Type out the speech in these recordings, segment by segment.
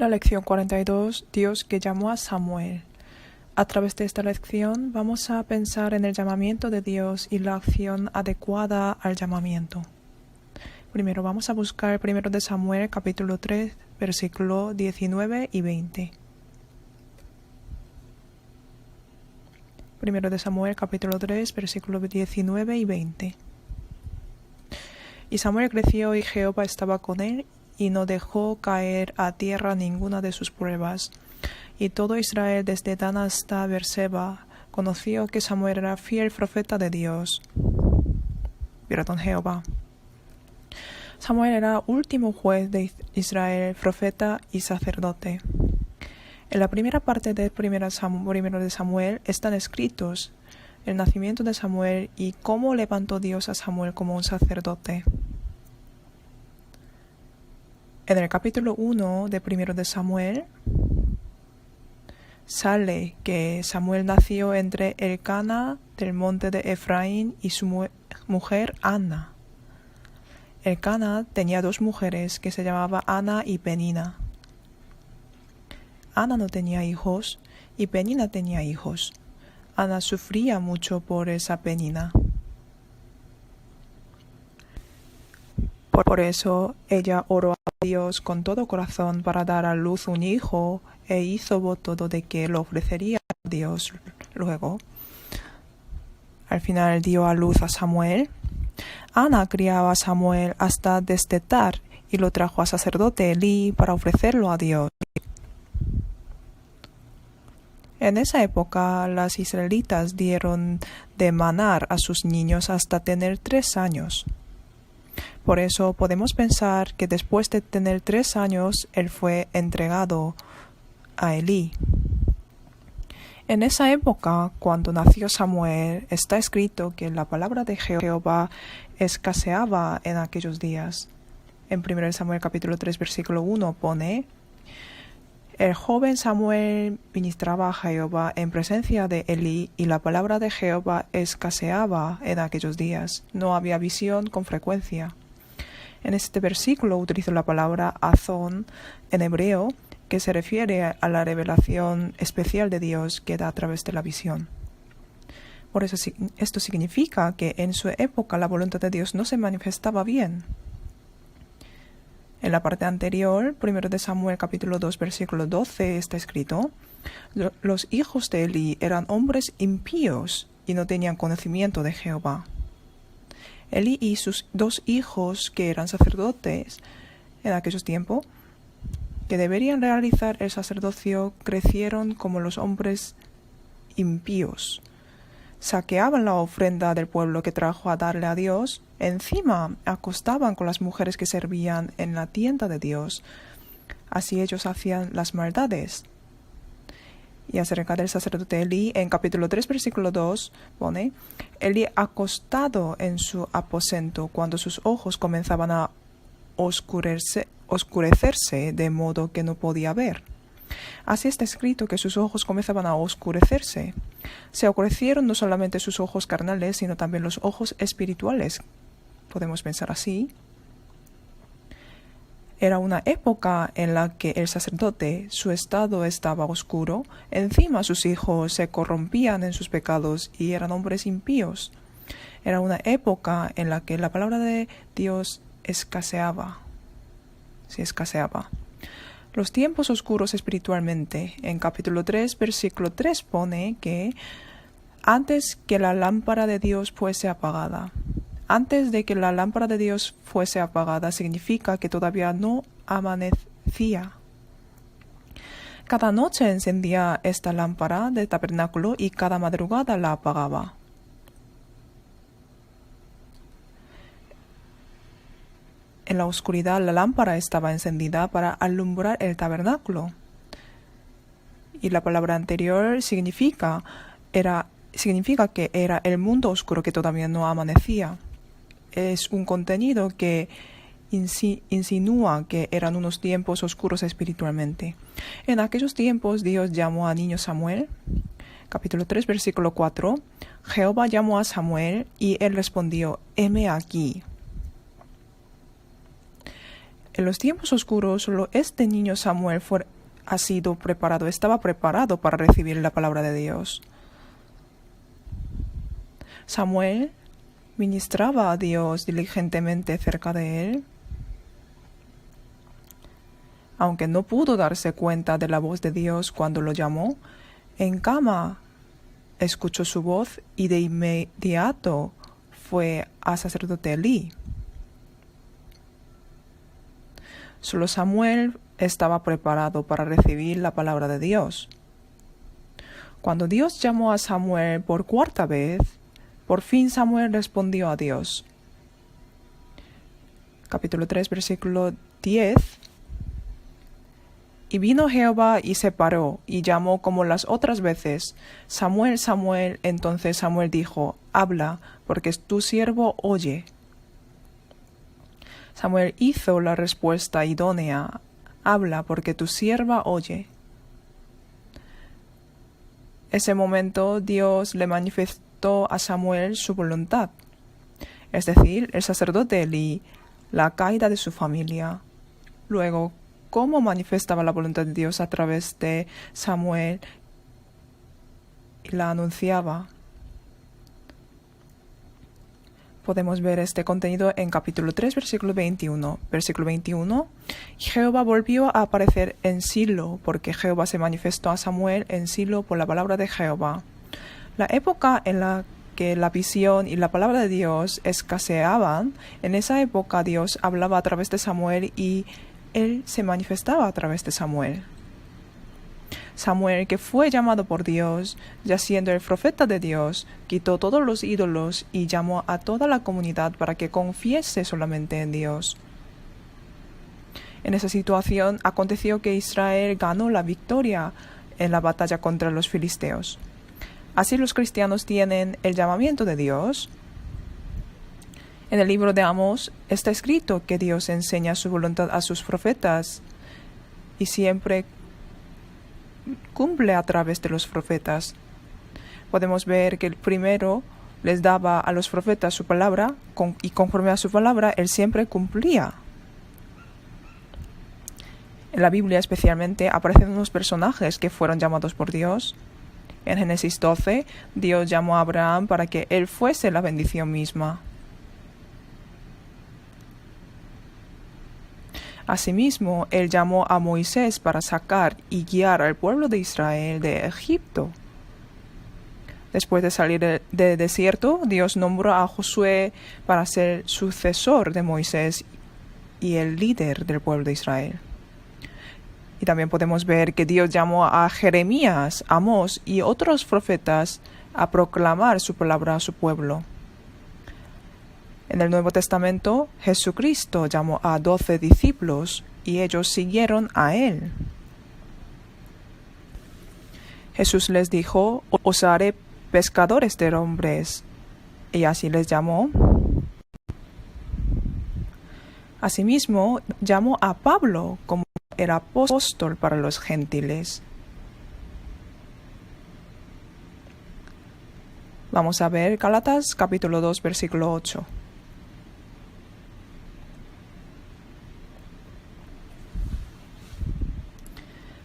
La lección 42, Dios que llamó a Samuel. A través de esta lección vamos a pensar en el llamamiento de Dios y la acción adecuada al llamamiento. Primero vamos a buscar 1 de Samuel capítulo 3, versículo 19 y 20. 1 de Samuel capítulo 3, versículo 19 y 20. Y Samuel creció y Jehová estaba con él y no dejó caer a tierra ninguna de sus pruebas. Y todo Israel desde Dan hasta Beerseba conoció que Samuel era fiel profeta de Dios. Jehová. Samuel era último juez de Israel, profeta y sacerdote. En la primera parte de 1 de Samuel están escritos el nacimiento de Samuel y cómo levantó Dios a Samuel como un sacerdote. En el capítulo 1 de 1 de Samuel sale que Samuel nació entre Elcana del monte de Efraín y su mujer Ana. Elcana tenía dos mujeres que se llamaban Ana y Penina. Ana no tenía hijos y Penina tenía hijos. Ana sufría mucho por esa Penina. Por eso ella oró a Dios con todo corazón para dar a luz un hijo e hizo voto de que lo ofrecería a Dios luego. Al final dio a luz a Samuel. Ana criaba a Samuel hasta destetar y lo trajo al sacerdote Elí para ofrecerlo a Dios. En esa época las israelitas dieron de manar a sus niños hasta tener 3 años. Por eso podemos pensar que después de tener 3 años, él fue entregado a Elí. En esa época, cuando nació Samuel, está escrito que la palabra de Jehová escaseaba en aquellos días. En 1 Samuel capítulo 3, versículo 1 pone: el joven Samuel ministraba a Jehová en presencia de Elí, y la palabra de Jehová escaseaba en aquellos días. No había visión con frecuencia. En este versículo utilizo la palabra azón en hebreo, que se refiere a la revelación especial de Dios que da a través de la visión. Por eso esto significa que en su época la voluntad de Dios no se manifestaba bien. En la parte anterior, 1 de Samuel capítulo 2, versículo 12, está escrito: los hijos de Elí eran hombres impíos y no tenían conocimiento de Jehová. Elí y sus 2 hijos, que eran sacerdotes en aquellos tiempos, que deberían realizar el sacerdocio, crecieron como los hombres impíos. Saqueaban la ofrenda del pueblo que trajo a darle a Dios. Encima acostaban con las mujeres que servían en la tienda de Dios. Así ellos hacían las maldades. Y acerca del sacerdote Elí, en capítulo 3, versículo 2, pone: Elí acostado en su aposento cuando sus ojos comenzaban a oscurecerse de modo que no podía ver. Así está escrito que sus ojos comenzaban a oscurecerse. Se oscurecieron no solamente sus ojos carnales, sino también los ojos espirituales. Podemos pensar así. Era una época en la que el sacerdote, su estado estaba oscuro, encima sus hijos se corrompían en sus pecados y eran hombres impíos. Era una época en la que la palabra de Dios escaseaba. Los tiempos oscuros espiritualmente. En capítulo 3, versículo 3 pone que antes que la lámpara de Dios fuese apagada. Antes de que la lámpara de Dios fuese apagada significa que todavía no amanecía. Cada noche encendía esta lámpara del tabernáculo y cada madrugada la apagaba. En la oscuridad la lámpara estaba encendida para alumbrar el tabernáculo. Y la palabra anterior significa que era el mundo oscuro que todavía no amanecía. Es un contenido que insinúa que eran unos tiempos oscuros espiritualmente. En aquellos tiempos Dios llamó a niño Samuel. Capítulo 3, versículo 4. Jehová llamó a Samuel y él respondió: heme aquí. En los tiempos oscuros, solo este niño Samuel estaba preparado para recibir la palabra de Dios. Samuel ministraba a Dios diligentemente cerca de él, aunque no pudo darse cuenta de la voz de Dios cuando lo llamó. En cama escuchó su voz y de inmediato fue al sacerdote Elí. Solo Samuel estaba preparado para recibir la palabra de Dios. Cuando Dios llamó a Samuel por cuarta vez, por fin Samuel respondió a Dios. Capítulo 3, versículo 10. Y vino Jehová y se paró, y llamó como las otras veces: Samuel, Samuel. Entonces Samuel dijo: Habla, porque tu siervo oye. Samuel hizo la respuesta idónea: Habla, porque tu sierva oye. Ese momento Dios le manifestó a Samuel su voluntad, es decir, el sacerdote Elí, la caída de su familia. Luego, cómo manifestaba la voluntad de Dios a través de Samuel y la anunciaba. Podemos ver este contenido en capítulo 3, versículo 21. Versículo 21. Jehová volvió a aparecer en Silo, porque Jehová se manifestó a Samuel en Silo por la palabra de Jehová. La época en la que la visión y la palabra de Dios escaseaban, en esa época Dios hablaba a través de Samuel y él se manifestaba a través de Samuel. Samuel, que fue llamado por Dios, ya siendo el profeta de Dios, quitó todos los ídolos y llamó a toda la comunidad para que confiese solamente en Dios. En esa situación aconteció que Israel ganó la victoria en la batalla contra los filisteos. Así los cristianos tienen el llamamiento de Dios. En el libro de Amós está escrito que Dios enseña su voluntad a sus profetas y siempre cumple a través de los profetas. Podemos ver que el primero les daba a los profetas su palabra y conforme a su palabra él siempre cumplía. En la Biblia especialmente aparecen unos personajes que fueron llamados por Dios. En Génesis 12, Dios llamó a Abraham para que él fuese la bendición misma. Asimismo, él llamó a Moisés para sacar y guiar al pueblo de Israel de Egipto. Después de salir del desierto, Dios nombró a Josué para ser sucesor de Moisés y el líder del pueblo de Israel. Y también podemos ver que Dios llamó a Jeremías, Amós y otros profetas a proclamar su palabra a su pueblo. En el Nuevo Testamento, Jesucristo llamó a 12 discípulos y ellos siguieron a él. Jesús les dijo: Os haré pescadores de hombres, y así les llamó. Asimismo, llamó a Pablo como el apóstol para los gentiles. Vamos a ver Gálatas capítulo 2, versículo 8.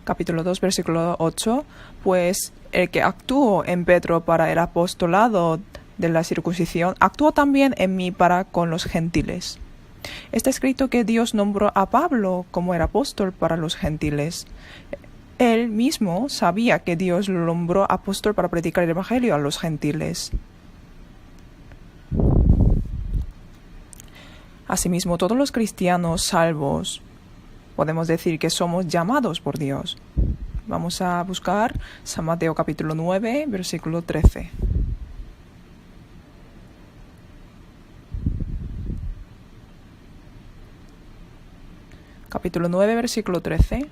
Capítulo 2, versículo 8, pues el que actuó en Pedro para el apostolado de la circuncisión, actuó también en mí para con los gentiles. Está escrito que Dios nombró a Pablo como el apóstol para los gentiles. Él mismo sabía que Dios lo nombró apóstol para predicar el evangelio a los gentiles. Asimismo, todos los cristianos salvos podemos decir que somos llamados por Dios. Vamos a buscar San Mateo capítulo 9, versículo 13. Capítulo 9, versículo 13.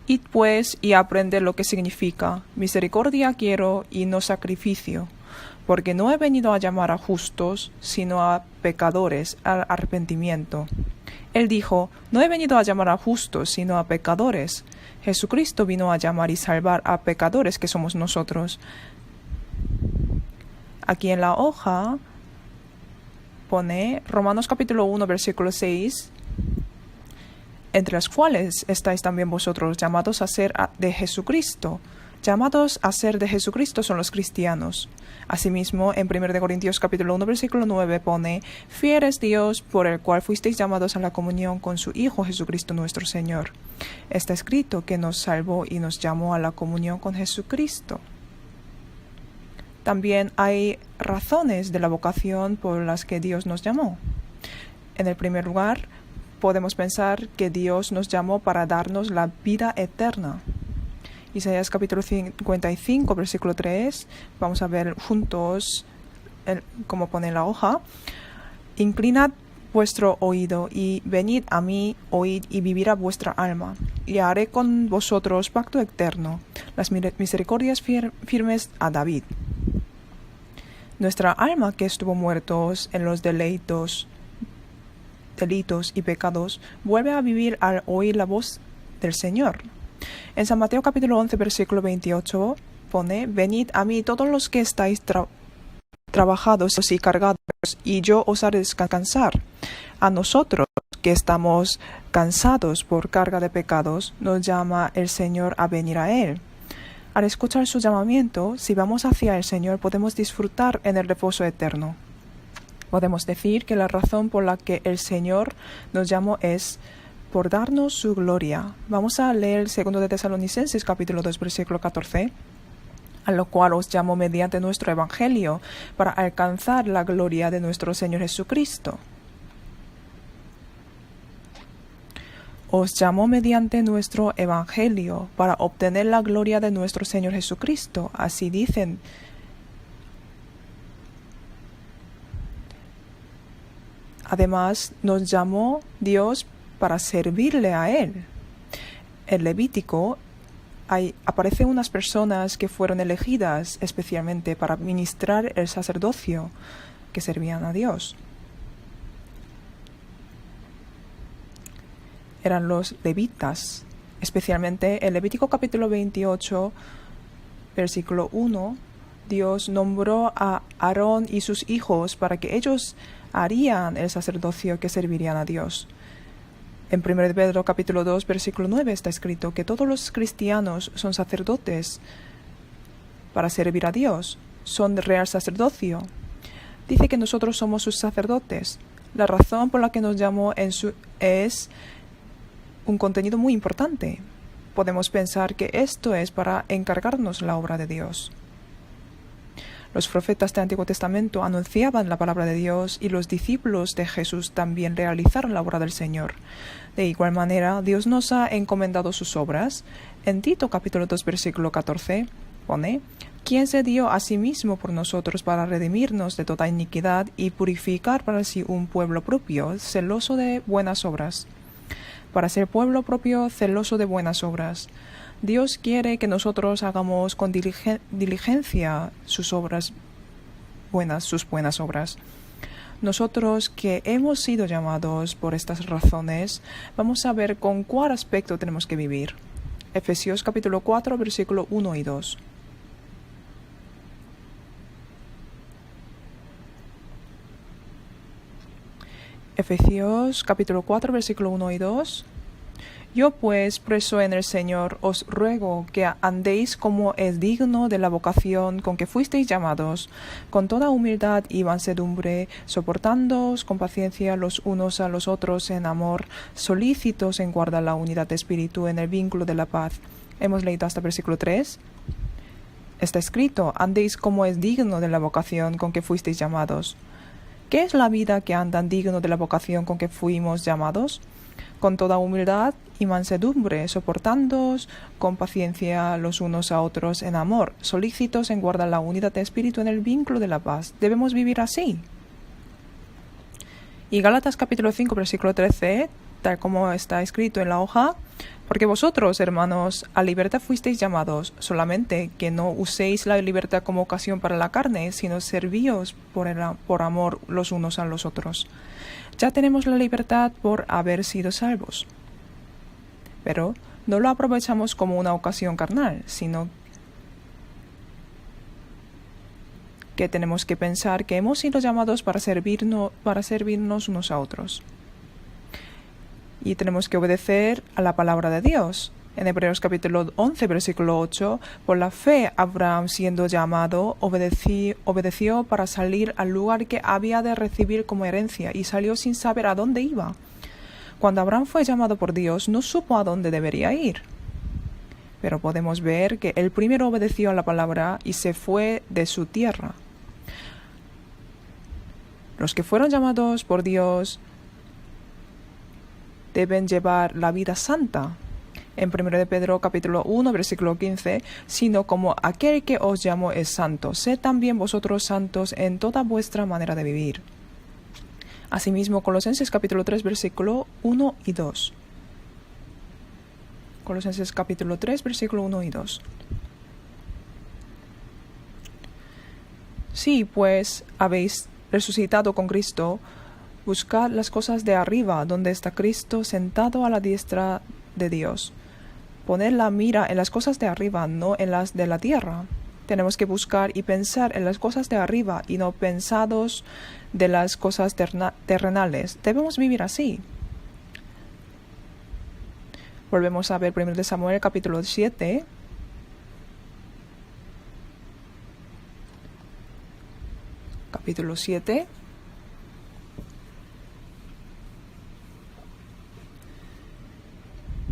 Id pues y aprended lo que significa: misericordia quiero y no sacrificio, porque no he venido a llamar a justos, sino a pecadores al arrepentimiento. Él dijo: no he venido a llamar a justos, sino a pecadores. Jesucristo vino a llamar y salvar a pecadores, que somos nosotros. Aquí en la hoja pone Romanos capítulo 1, versículo 6. entre las cuales estáis también vosotros, llamados a ser de Jesucristo. Llamados a ser de Jesucristo son los cristianos. Asimismo, en 1 Corintios capítulo 1, versículo 9 pone: Fiel es Dios, por el cual fuisteis llamados a la comunión con su Hijo Jesucristo nuestro Señor. Está escrito que nos salvó y nos llamó a la comunión con Jesucristo. También hay razones de la vocación por las que Dios nos llamó. En el primer lugar, podemos pensar que Dios nos llamó para darnos la vida eterna. Isaías capítulo 55, versículo 3, vamos a ver juntos como pone en la hoja: Inclinad vuestro oído y venid a mí, oíd y vivirá vuestra alma, y haré con vosotros pacto eterno, las misericordias firmes a David. Nuestra alma que estuvo muertos en los delitos y pecados, vuelve a vivir al oír la voz del Señor. En San Mateo capítulo 11, versículo 28 pone: Venid a mí todos los que estáis trabajados y cargados, y yo os haré descansar. A nosotros que estamos cansados por carga de pecados, nos llama el Señor a venir a Él. Al escuchar su llamamiento, si vamos hacia el Señor, podemos disfrutar en el reposo eterno. Podemos decir que la razón por la que el Señor nos llamó es por darnos su gloria. Vamos a leer 2 de Tesalonicenses capítulo 2, versículo 14, a lo cual os llamo mediante nuestro evangelio, para alcanzar la gloria de nuestro Señor Jesucristo. Os llamó mediante nuestro evangelio, para obtener la gloria de nuestro Señor Jesucristo. Así dicen. Además, nos llamó Dios para servirle a Él. En Levítico aparecen unas personas que fueron elegidas especialmente para ministrar el sacerdocio, que servían a Dios. Eran los levitas. Especialmente en Levítico capítulo 28, versículo 1, Dios nombró a Aarón y sus hijos para que ellos harían el sacerdocio que servirían a Dios. En 1 Pedro capítulo 2, versículo 9 está escrito que todos los cristianos son sacerdotes para servir a Dios, son de real sacerdocio. Dice que nosotros somos sus sacerdotes. La razón por la que nos llamó es un contenido muy importante. Podemos pensar que esto es para encargarnos la obra de Dios. Los profetas del Antiguo Testamento anunciaban la palabra de Dios y los discípulos de Jesús también realizaron la obra del Señor. De igual manera, Dios nos ha encomendado sus obras. En Tito capítulo 2, versículo 14 pone: quien se dio a sí mismo por nosotros para redimirnos de toda iniquidad y purificar para sí un pueblo propio, celoso de buenas obras. Para ser pueblo propio, celoso de buenas obras. Dios quiere que nosotros hagamos con diligencia sus obras buenas, sus buenas obras. Nosotros que hemos sido llamados por estas razones, vamos a ver con cuál aspecto tenemos que vivir. Efesios capítulo 4, versículo 1 y 2. Efesios capítulo 4, versículo 1 y 2. Yo pues, preso en el Señor, os ruego que andéis como es digno de la vocación con que fuisteis llamados, con toda humildad y mansedumbre, soportándoos con paciencia los unos a los otros en amor, solícitos en guardar la unidad de espíritu en el vínculo de la paz. Hemos leído hasta el versículo 3. Está escrito: andéis como es digno de la vocación con que fuisteis llamados. ¿Qué es la vida que andan digno de la vocación con que fuimos llamados? Con toda humildad y mansedumbre, soportándoos con paciencia los unos a otros en amor, solícitos en guardar la unidad de espíritu en el vínculo de la paz. Debemos vivir así. Y Gálatas capítulo 5, versículo 13, tal como está escrito en la hoja: porque vosotros, hermanos, a libertad fuisteis llamados, solamente que no uséis la libertad como ocasión para la carne, sino servíos por amor los unos a los otros. Ya tenemos la libertad por haber sido salvos. Pero no lo aprovechamos como una ocasión carnal, sino que tenemos que pensar que hemos sido llamados para servirnos unos a otros. y tenemos que obedecer a la palabra de Dios. En Hebreos capítulo 11, versículo 8, por la fe Abraham, siendo llamado, obedeció para salir al lugar que había de recibir como herencia y salió sin saber a dónde iba. Cuando Abraham fue llamado por Dios, no supo a dónde debería ir. Pero podemos ver que él primero obedeció a la palabra y se fue de su tierra. Los que fueron llamados por Dios deben llevar la vida santa. En 1 de Pedro capítulo 1, versículo 15, sino como aquel que os llamó es santo, sed también vosotros santos en toda vuestra manera de vivir. Asimismo, Colosenses capítulo 3, versículo 1 y 2. Colosenses capítulo 3, versículo 1 y 2. Sí, pues habéis resucitado con Cristo, buscad las cosas de arriba, donde está Cristo sentado a la diestra de Dios. Poned la mira en las cosas de arriba, no en las de la tierra. Tenemos que buscar y pensar en las cosas de arriba y no pensados de las cosas terrenales. Debemos vivir así. Volvemos a ver 1 de Samuel capítulo 7. Capítulo 7.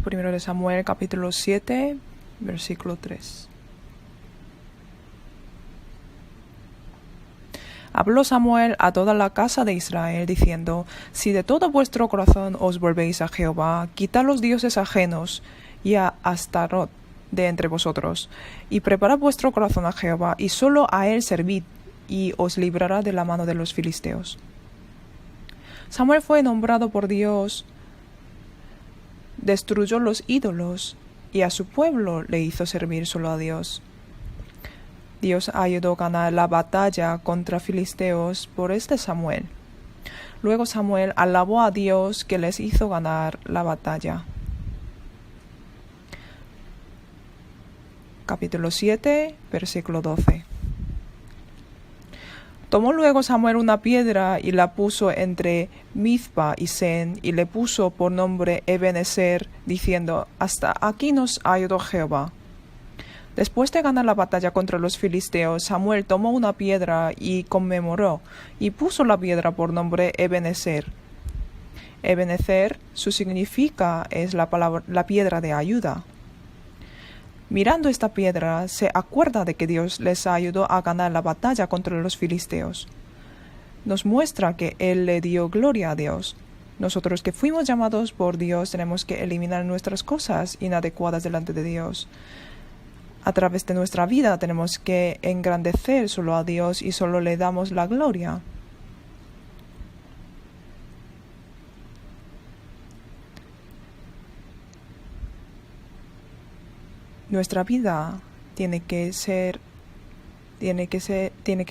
Primero de Samuel capítulo 7, versículo 3. Habló Samuel a toda la casa de Israel, diciendo: Si de todo vuestro corazón os volvéis a Jehová, quitad los dioses ajenos y a Astarot de entre vosotros, y preparad vuestro corazón a Jehová, y solo a él servid, y os librará de la mano de los filisteos. Samuel fue nombrado por Dios, destruyó los ídolos y a su pueblo le hizo servir solo a Dios. Dios ayudó a ganar la batalla contra filisteos por Samuel. Luego Samuel alabó a Dios que les hizo ganar la batalla. Capítulo 7, versículo 12. Tomó luego Samuel una piedra y la puso entre Mizpa y Sen, y le puso por nombre Ebenezer, diciendo: Hasta aquí nos ayudó Jehová. Después de ganar la batalla contra los filisteos, Samuel tomó una piedra y conmemoró, y puso la piedra por nombre Ebenezer. Ebenezer, su significa es la piedra de ayuda. Mirando esta piedra, se acuerda de que Dios les ayudó a ganar la batalla contra los filisteos. Nos muestra que Él le dio gloria a Dios. Nosotros que fuimos llamados por Dios tenemos que eliminar nuestras cosas inadecuadas delante de Dios. A través de nuestra vida tenemos que engrandecer solo a Dios y solo le damos la gloria. Nuestra vida tiene que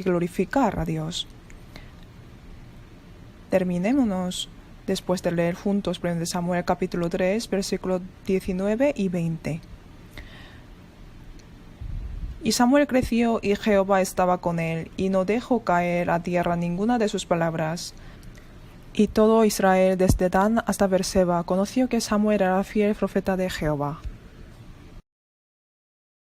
glorificar a Dios. Terminémonos después de leer juntos 1 Samuel capítulo 3, versículos 19 y 20. Y Samuel creció y Jehová estaba con él, y no dejó caer a tierra ninguna de sus palabras. Y todo Israel desde Dan hasta Berseba conoció que Samuel era fiel profeta de Jehová.